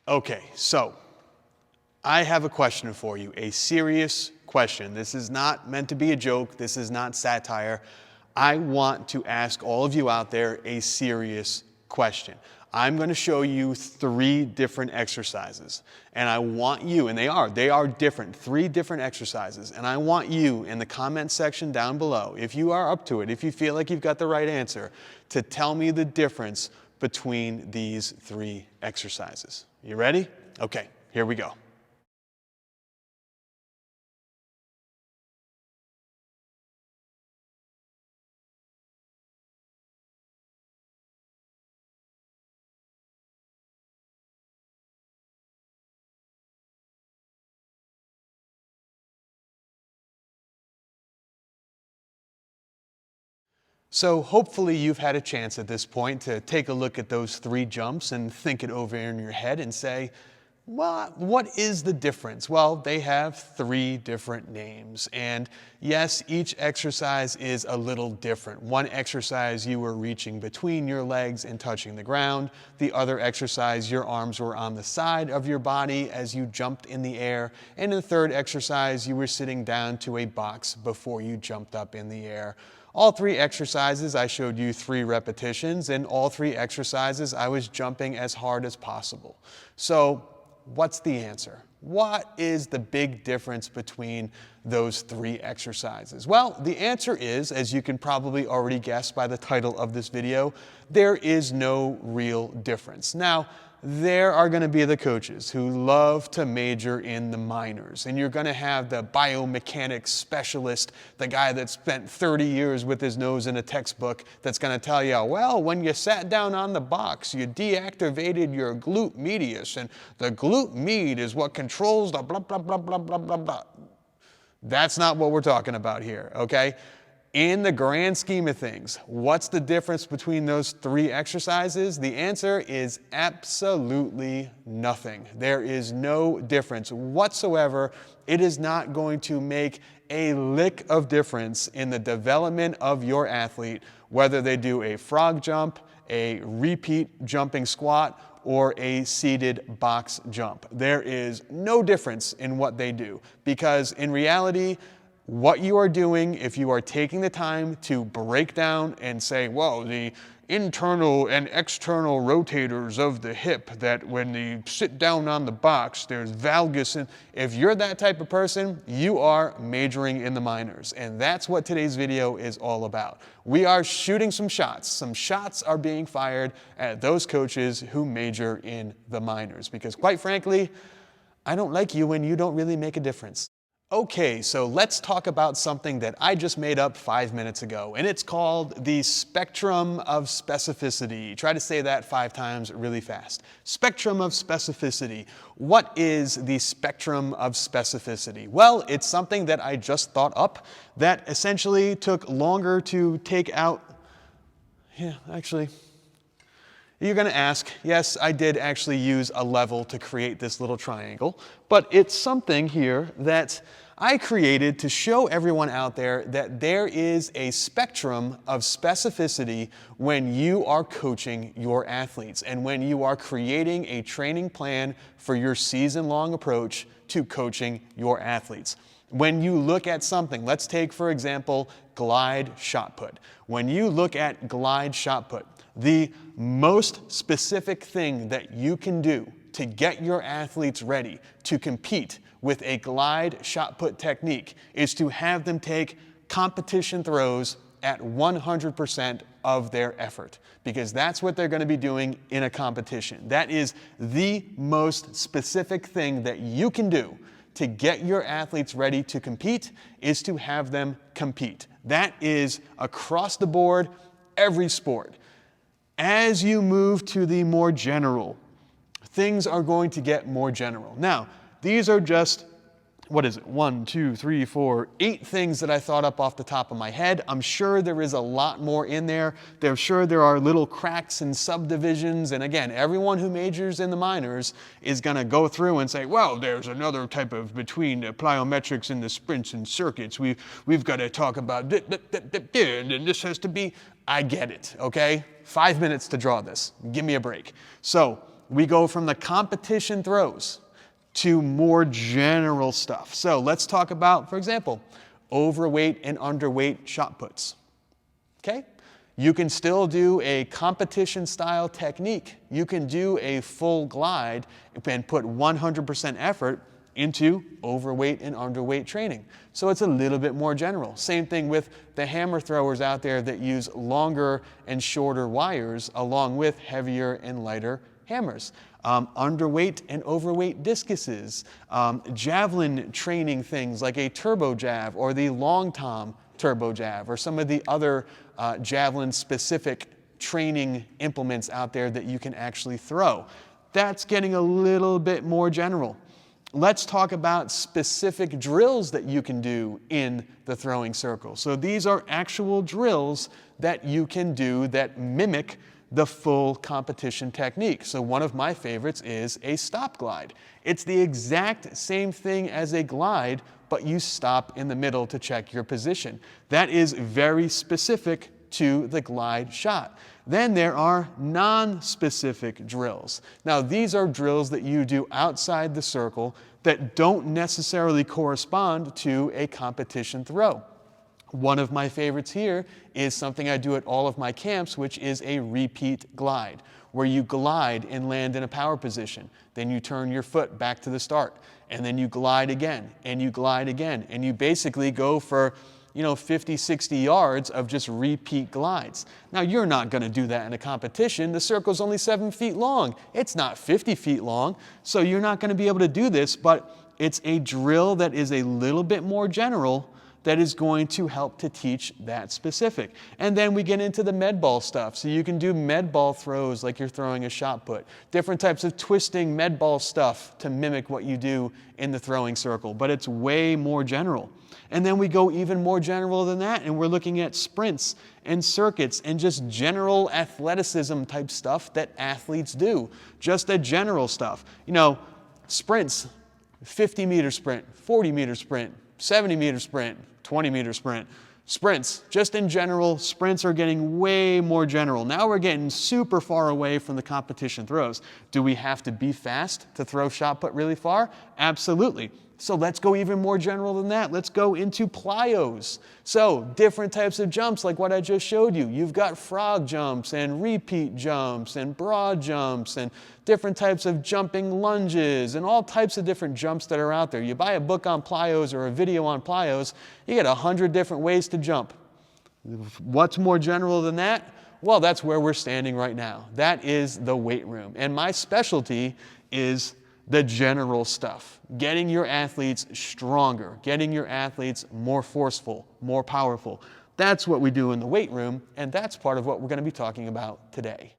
Okay, so I have a question for you, a serious question. This is not meant to be a joke. This is not satire. I want to ask all of you out there a serious question. I'm going to show you 3 different exercises, and I want you, and they are different, 3 different exercises, and I want you in the comment section down below, if you are up to it, if you feel like you've got the right answer, to tell me the difference between these 3 exercises. You ready? Okay, here we go. So hopefully you've had a chance at this point to take a look at those 3 jumps and think it over in your head and say, well, what is the difference? Well, they have 3 different names. And yes, each exercise is a little different. One exercise you were reaching between your legs and touching the ground. The other exercise, your arms were on the side of your body as you jumped in the air. And in the third exercise, you were sitting down to a box before you jumped up in the air. All 3 exercises, I showed you 3 repetitions, and all 3 exercises, I was jumping as hard as possible. So what's the answer? What is the big difference between those 3 exercises? Well, the answer is, as you can probably already guess by the title of this video, there is no real difference. Now, there are going to be the coaches who love to major in the minors, and you're going to have the biomechanics specialist, the guy that spent 30 years with his nose in a textbook, that's going to tell you, well, when you sat down on the box, you deactivated your glute medius, and the glute med is what controls the blah, blah, blah, blah, blah, blah, blah. That's not what we're talking about here, okay? In the grand scheme of things, what's the difference between those 3 exercises? The answer is absolutely nothing. There is no difference whatsoever. It is not going to make a lick of difference in the development of your athlete, whether they do a frog jump, a repeat jumping squat, or a seated box jump. There is no difference in what they do, because in reality, what you are doing, if you are taking the time to break down and say, whoa, the internal and external rotators of the hip, that when you sit down on the box, there's valgus. And if you're that type of person, you are majoring in the minors. And that's what today's video is all about. We are shooting some shots. Some shots are being fired at those coaches who major in the minors. Because quite frankly, I don't like you when you don't really make a difference. Okay, so let's talk about something that I just made up 5 minutes ago, and it's called the spectrum of specificity. Try to say that 5 times really fast. Spectrum of specificity. What is the spectrum of specificity? Well, it's something that I just thought up that essentially took longer to take out. Yeah, actually, you're going to ask, yes, I did actually use a level to create this little triangle, but it's something here that I created to show everyone out there that there is a spectrum of specificity when you are coaching your athletes and when you are creating a training plan for your season-long approach to coaching your athletes. When you look at something, let's take, for example, glide shot put. When you look at glide shot put, the most specific thing that you can do to get your athletes ready to compete with a glide shot put technique is to have them take competition throws at 100% of their effort, because that's what they're going to be doing in a competition. That is the most specific thing that you can do to get your athletes ready to compete, is to have them compete. That is across the board, every sport. As you move to the more general, things are going to get more general. Now, these are just, 1, 2, 3, 4, 8 things that I thought up off the top of my head. I'm sure there is a lot more in there. I'm sure there are little cracks and subdivisions. And again, everyone who majors in the minors is going to go through and say, well, there's another type of between the plyometrics and the sprints and circuits. We've got to talk about, and this has to be, I get it, okay? 5 minutes to draw this. Give me a break. So we go from the competition throws to more general stuff. So let's talk about, for example, overweight and underweight shot puts. Okay? You can still do a competition style technique. You can do a full glide and put 100% effort into overweight and underweight training. So it's a little bit more general. Same thing with the hammer throwers out there that use longer and shorter wires along with heavier and lighter hammers. Underweight and overweight discuses, javelin training things like a turbo jav or the long tom turbo jav or some of the other javelin specific training implements out there that you can actually throw. That's getting a little bit more general. Let's talk about specific drills that you can do in the throwing circle. So these are actual drills that you can do that mimic the full competition technique. So one of my favorites is a stop glide. It's the exact same thing as a glide, but you stop in the middle to check your position. That is very specific to the glide shot. Then there are non-specific drills. Now these are drills that you do outside the circle that don't necessarily correspond to a competition throw. One of my favorites here is something I do at all of my camps, which is a repeat glide, where you glide and land in a power position. Then you turn your foot back to the start, and then you glide again, and you glide again, and you basically go for 50, 60 yards of just repeat glides. Now, you're not going to do that in a competition. The circle's only 7 feet long. It's not 50 feet long, so you're not going to be able to do this, but it's a drill that is a little bit more general that is going to help to teach that specific. And then we get into the med ball stuff. So you can do med ball throws like you're throwing a shot put. Different types of twisting med ball stuff to mimic what you do in the throwing circle, but it's way more general. And then we go even more general than that, and we're looking at sprints and circuits and just general athleticism type stuff that athletes do. Just the general stuff. Sprints, 50-meter sprint, 40-meter sprint, 70-meter sprint, 20-meter sprint. Sprints, just in general, sprints are getting way more general. Now we're getting super far away from the competition throws. Do we have to be fast to throw shot put really far? Absolutely. So let's go even more general than that. Let's go into plyos. So different types of jumps like what I just showed you. You've got frog jumps and repeat jumps and broad jumps and different types of jumping lunges and all types of different jumps that are out there. You buy a book on plyos or a video on plyos, you get 100 different ways to jump. What's more general than that? Well, that's where we're standing right now. That is the weight room. And my specialty is the general stuff, getting your athletes stronger, getting your athletes more forceful, more powerful. That's what we do in the weight room, and that's part of what we're going to be talking about today.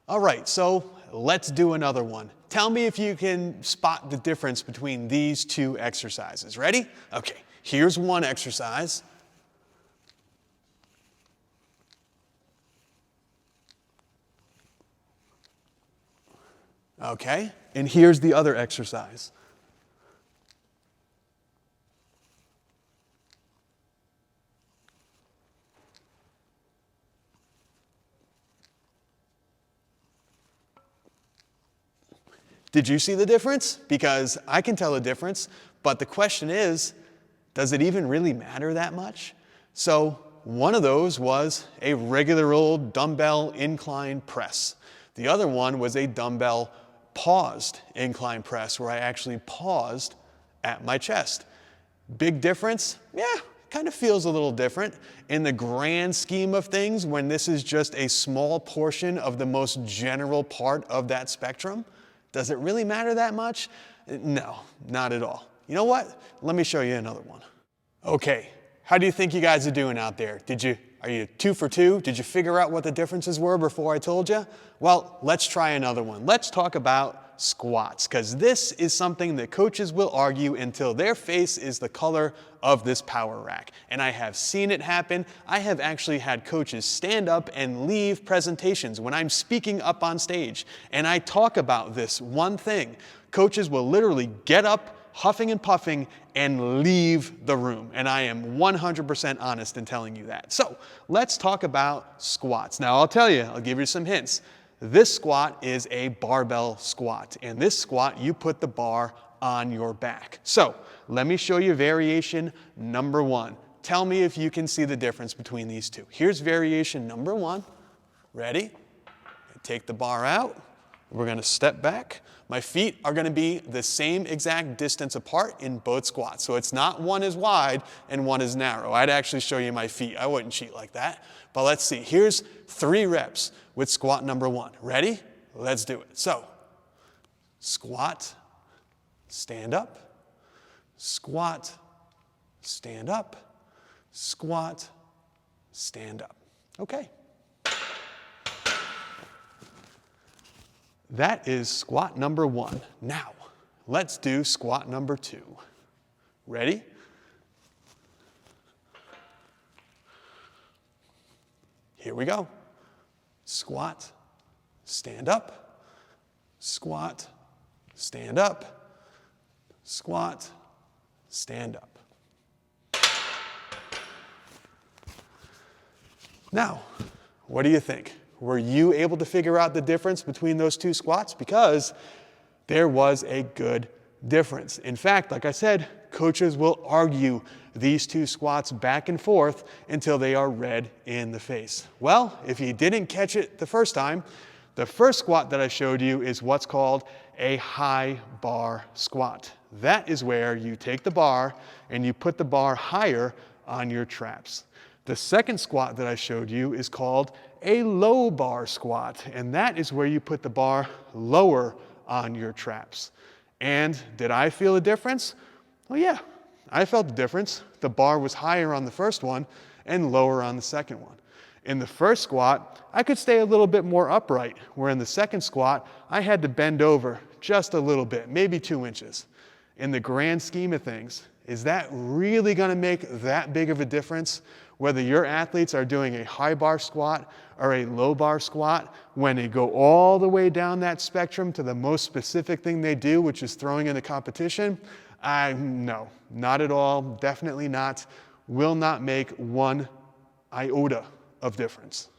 All right, so let's do another one. Tell me if you can spot the difference between these two exercises. Ready? Okay, here's one exercise. Okay, and here's the other exercise. Did you see the difference? Because I can tell a difference, but the question is, does it even really matter that much? So one of those was a regular old dumbbell incline press. The other one was a dumbbell paused incline press where I actually paused at my chest. Big difference? Yeah, kind of feels a little different. In the grand scheme of things, when this is just a small portion of the most general part of that spectrum, does it really matter that much? No, not at all. You know what? Let me show you another one. Okay, how do you think you guys are doing out there? Are you 2 for 2? Did you figure out what the differences were before I told you? Well, let's try another one. Let's talk about squats, because this is something that coaches will argue until their face is the color of this power rack. And I have seen it happen. I have actually had coaches stand up and leave presentations when I'm speaking up on stage. And I talk about this one thing. Coaches will literally get up, huffing and puffing, and leave the room. And I am 100% honest in telling you that. So let's talk about squats. Now I'll tell you, I'll give you some hints. This squat is a barbell squat. And this squat, you put the bar on your back. So let me show you variation number 1. Tell me if you can see the difference between these two. Here's variation number 1. Ready? Take the bar out. We're going to step back. My feet are going to be the same exact distance apart in both squats. So it's not one is wide and one is narrow. I'd actually show you my feet. I wouldn't cheat like that. But let's see. Here's 3 reps with squat number 1. Ready? Let's do it. So squat, stand up, squat, stand up, squat, stand up. Okay. That is squat number 1. Now, let's do squat number 2. Ready? Here we go. Squat, stand up, squat, stand up, squat, stand up. Now, what do you think? Were you able to figure out the difference between those 2 squats? Because there was a good difference. In fact, like I said, coaches will argue these 2 squats back and forth until they are red in the face. Well, if you didn't catch it the first time, the first squat that I showed you is what's called a high bar squat. That is where you take the bar and you put the bar higher on your traps. The second squat that I showed you is called a low bar squat, and that is where you put the bar lower on your traps. And did I feel a difference? Well, yeah, I felt the difference. The bar was higher on the first one and lower on the second one. In the first squat, I could stay a little bit more upright, where in the second squat, I had to bend over just a little bit, maybe 2 inches. In the grand scheme of things, is that really going to make that big of a difference? Whether your athletes are doing a high bar squat or a low bar squat, when they go all the way down that spectrum to the most specific thing they do, which is throwing in the competition, no, not at all, definitely not, will not make 1 iota of difference.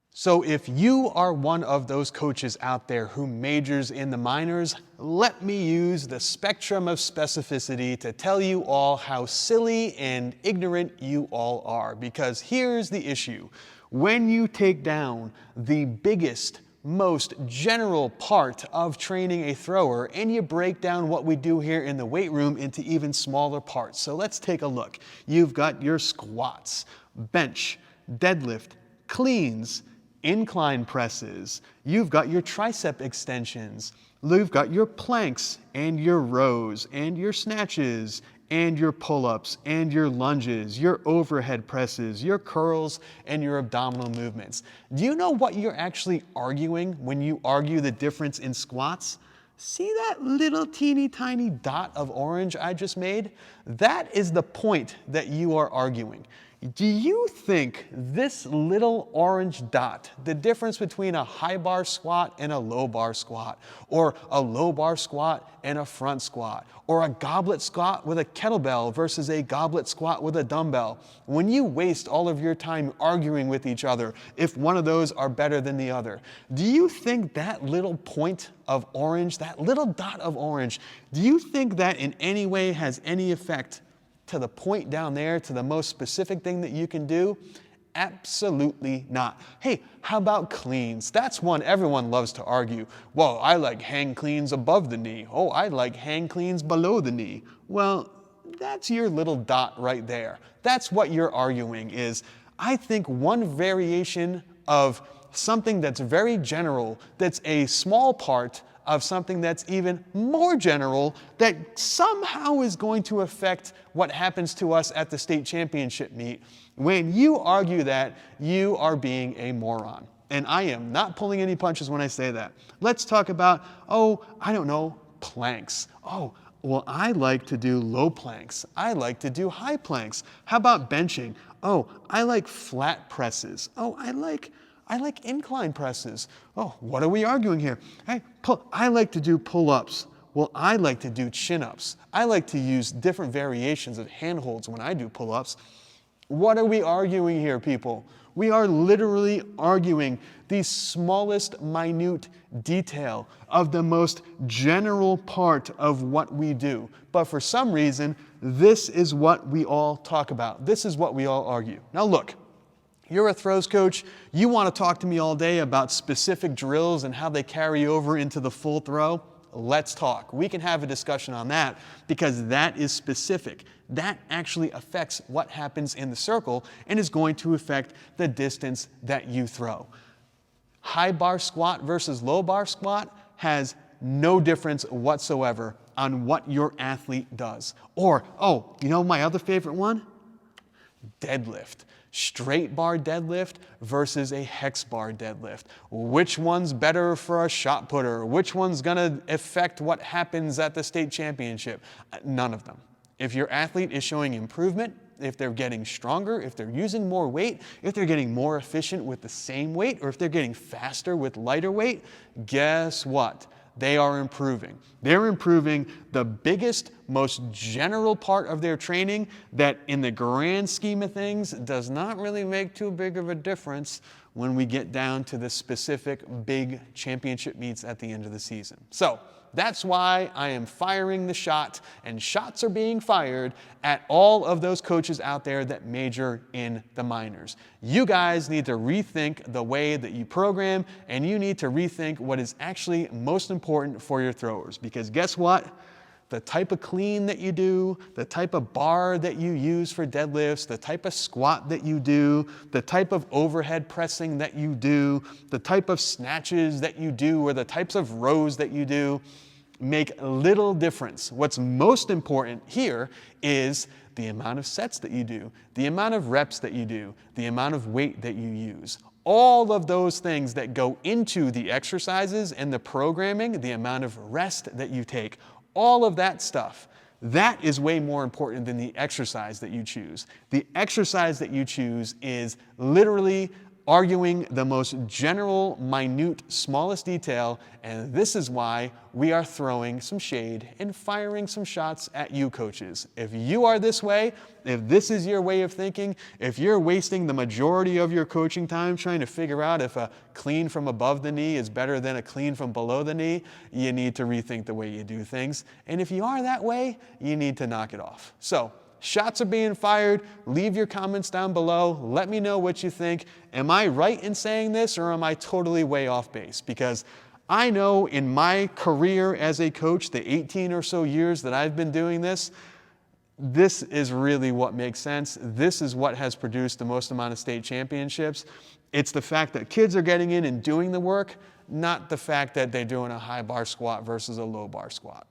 So if you are one of those coaches out there who majors in the minors, let me use the spectrum of specificity to tell you all how silly and ignorant you all are. Because here's the issue. When you take down the biggest, most general part of training a thrower and you break down what we do here in the weight room into even smaller parts. So let's take a look. You've got your squats, bench, deadlift, cleans, incline presses, you've got your tricep extensions, you've got your planks and your rows and your snatches and your pull-ups and your lunges, your overhead presses, your curls and your abdominal movements. Do you know what you're actually arguing when you argue the difference in squats? See that little teeny tiny dot of orange I just made? That is the point that you are arguing. Do you think this little orange dot, the difference between a high bar squat and a low bar squat, or a low bar squat and a front squat, or a goblet squat with a kettlebell versus a goblet squat with a dumbbell, when you waste all of your time arguing with each other if one of those are better than the other, do you think that little point of orange, that little dot of orange, do you think that in any way has any effect to the point down there, to the most specific thing that you can do? Absolutely not. Hey, how about cleans? That's one everyone loves to argue. Well, I like hang cleans above the knee. Oh, I like hang cleans below the knee. Well, that's your little dot right there. That's what you're arguing is, I think one variation of something that's very general, that's a small part of something that's even more general, that somehow is going to affect what happens to us at the state championship meet. When you argue that, you are being a moron. And I am not pulling any punches when I say that. Let's talk about, oh, I don't know, planks. Oh, well, I like to do low planks. I like to do high planks. How about benching? Oh, I like flat presses. Oh, I like incline presses. Oh, what are we arguing here? Hey, I like to do pull-ups. Well, I like to do chin-ups. I like to use different variations of handholds when I do pull-ups. What are we arguing here, people? We are literally arguing the smallest minute detail of the most general part of what we do. But for some reason, this is what we all talk about. This is what we all argue. Now look, you're a throws coach. You want to talk to me all day about specific drills and how they carry over into the full throw? Let's talk. We can have a discussion on that because that is specific. That actually affects what happens in the circle and is going to affect the distance that you throw. High bar squat versus low bar squat has no difference whatsoever on what your athlete does. Or, oh, you know my other favorite one? Deadlift. Straight bar deadlift versus a hex bar deadlift. Which one's better for a shot putter? Which one's gonna affect what happens at the state championship? None of them. If your athlete is showing improvement, if they're getting stronger, if they're using more weight, if they're getting more efficient with the same weight, or if they're getting faster with lighter weight, guess what? They are improving. They're improving the biggest, most general part of their training that in the grand scheme of things does not really make too big of a difference when we get down to the specific big championship meets at the end of the season. So that's why I am firing the shot, and shots are being fired at all of those coaches out there that major in the minors. You guys need to rethink the way that you program, and you need to rethink what is actually most important for your throwers. Because guess what? The type of clean that you do, the type of bar that you use for deadlifts, the type of squat that you do, the type of overhead pressing that you do, the type of snatches that you do, or the types of rows that you do make little difference. What's most important here is the amount of sets that you do, the amount of reps that you do, the amount of weight that you use. All of those things that go into the exercises and the programming, the amount of rest that you take, all of that stuff, that is way more important than the exercise that you choose. The exercise that you choose is literally arguing the most general, minute, smallest detail, and this is why we are throwing some shade and firing some shots at you coaches. If you are this way, if this is your way of thinking, if you're wasting the majority of your coaching time trying to figure out if a clean from above the knee is better than a clean from below the knee, you need to rethink the way you do things. And if you are that way, you need to knock it off. So, shots are being fired. Leave your comments down below. Let me know what you think. Am I right in saying this, or am I totally way off base? Because I know in my career as a coach, the 18 or so years that I've been doing this, this is really what makes sense. This is what has produced the most amount of state championships. It's the fact that kids are getting in and doing the work, not the fact that they're doing a high bar squat versus a low bar squat.